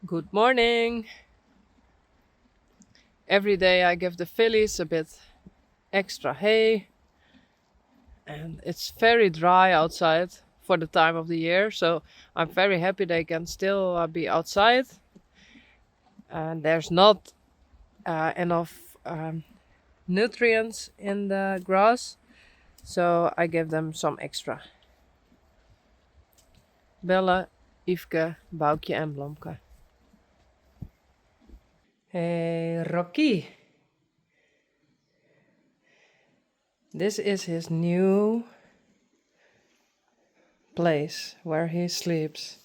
Good morning. Every day I give the fillies a bit extra hay, and it's very dry outside for the time of the year, so I'm very happy they can still be outside. And there's not enough nutrients in the grass, so I give them some extra. Bella, Yvke, Boukje, and Blomke. Hey, Rocky. This is his new place where he sleeps.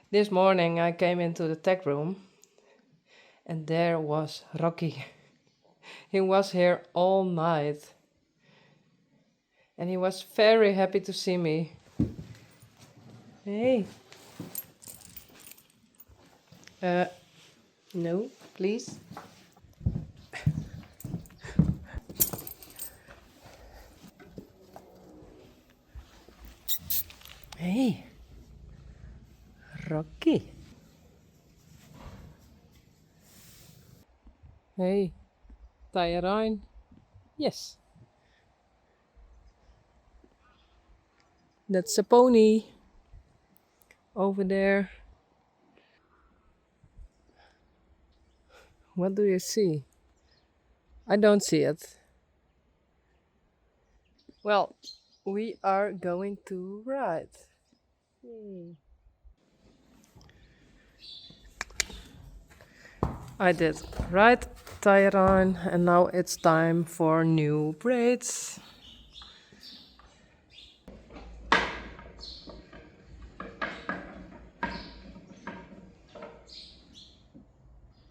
This morning I came into the tech room and there was Rocky. He was here all night and he was very happy to see me. Hey. No, please. Hey, Rocky. Hey, Teije Rein. Yes. That's a pony. Over there. What do you see? I don't see it. Well, we are going to ride. Yay. I did right Teije Rein and now it's time for new braids.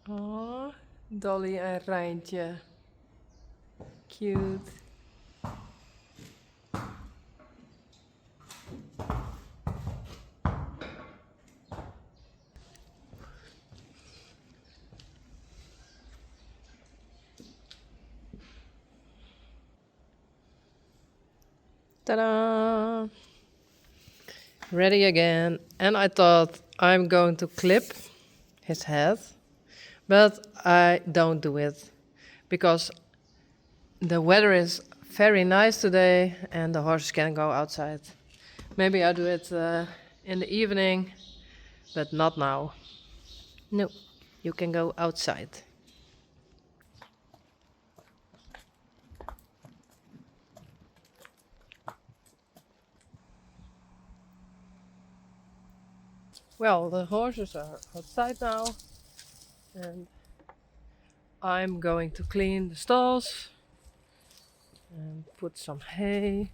Oh, Dolly en Rijntje. Cute. Ta-da! Ready again. And I thought I'm going to clip his head, but I don't do it because the weather is very nice today and the horses can go outside. Maybe I do it in the evening, but not now. No, you can go outside. Well, the horses are outside now and I'm going to clean the stalls and put some hay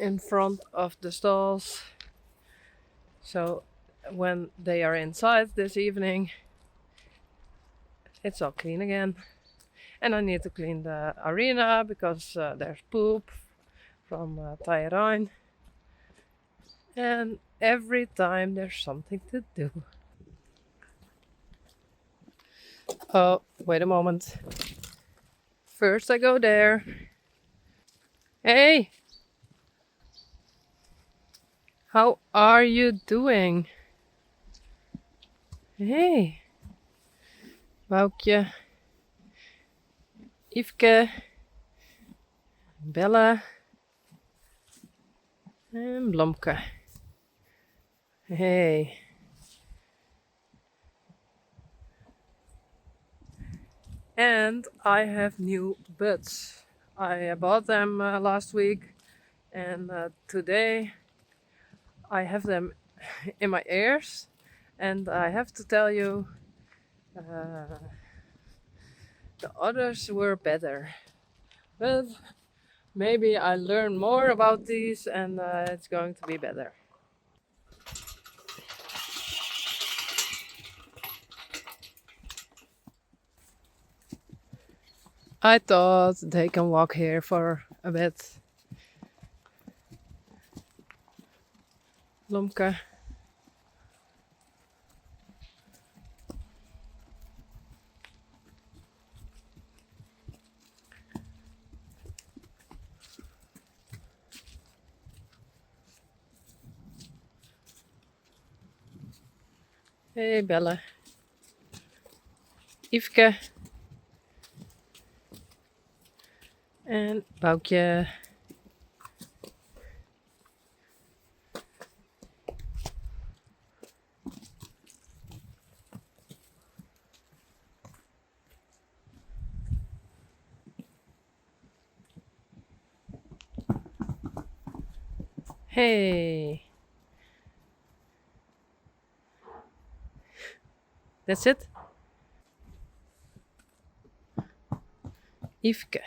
in front of the stalls. So when they are inside this evening, it's all clean again. And I need to clean the arena because there's poop from Teije Rein. And every time there's something to do. Oh, wait a moment. First I go there. Hey! How are you doing? Hey! Boukje, Yvke, Bella, and Blomke. Hey! And I have new buds. I bought them last week and today I have them in my ears and I have to tell you the others were better. But maybe I learn more about these and it's going to be better. I thought they can walk here for a bit. Blomke. Hey Bella. Yvke en Boukje. Hey, that's it. Yvke.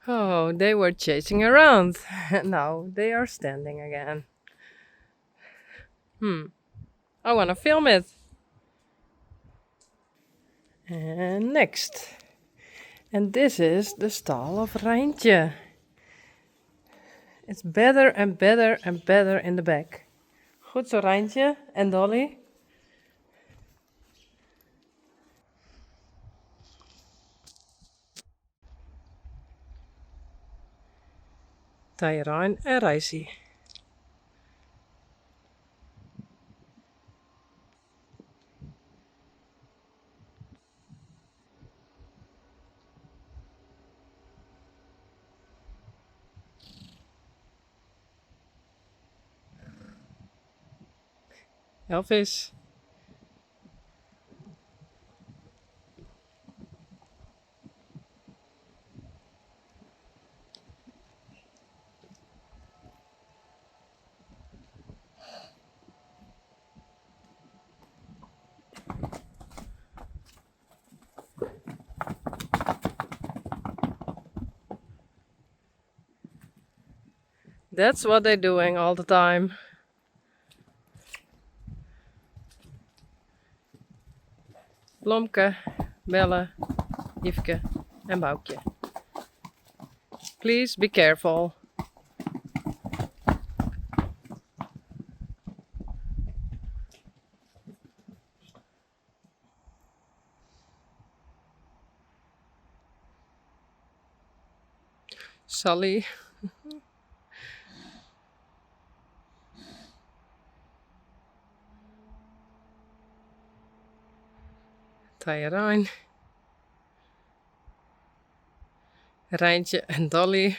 Oh, they were chasing around. Now they are standing again. I want to film it. And next. And this is the stall of Reintje. It's better and better and better in the back. Goed zo, Reintje en Dolly. Teije Rein en Risey. Elvis. That's what they're doing all the time. Blomke, Belle, Yvke en Boukje. Please be careful. Sally. Teije Rein. Reintje en Dolly.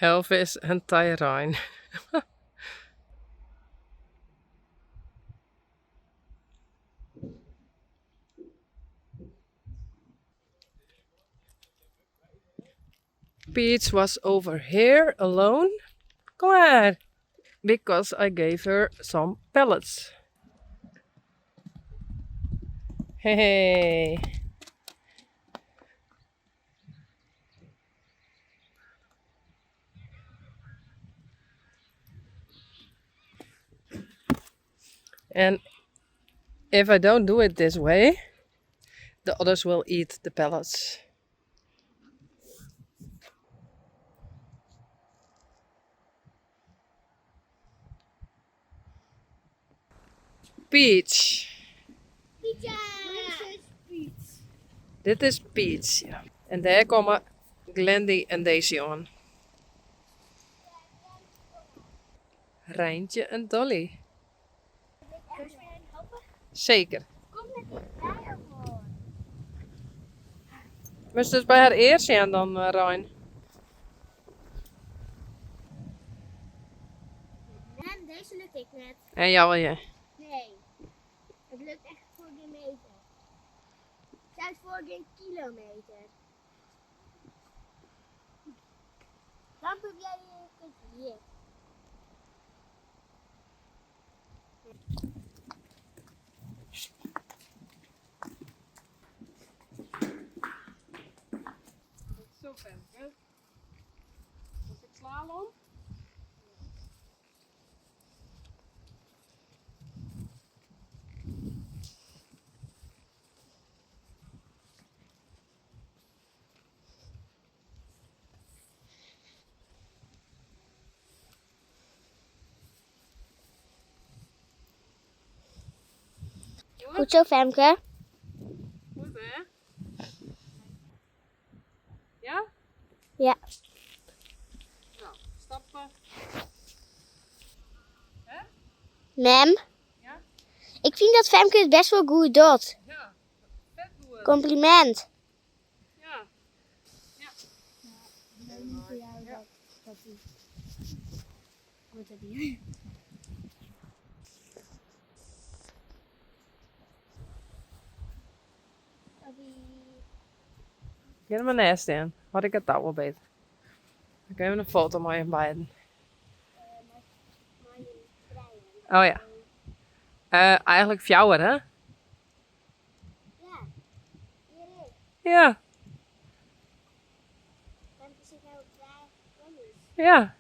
Elvis en Teije Rein. Peach was over here alone. Come on, because I gave her some pellets. Hey. And if I don't do it this way, the others will eat the pellets. Peach. Dit is Peach. Ja. En daar komen Glendy en Daisy aan. Reintje en Dolly. Kun je mij helpen? Zeker. Kom met mij ervoor. Moest dus bij haar eerst zijn dan, Rein. En deze lukt ik net. En jou en je. Nee, het lukt echt voor geen meter. Zelfs voor geen kilometer. Dan probeer jij het hier. Femke. Moet ik slalom? Goed zo, Femke. Goed hè? Ja? Ja. Nou, stappen. Hè? Mem, Ja? ik vind dat Femke het best wel goed doet. Ja. Vet goed. Compliment. Ja. Ja. Niet voor jou dat die. Goed het hier. Ga er maar naast in. Had ik het touw wel beter. Dan kunnen we een foto met je beiden. Oh ja. Eigenlijk fjouwer, hè? Ja. Hier is. Ja. Femke zit nou op 2 Ja.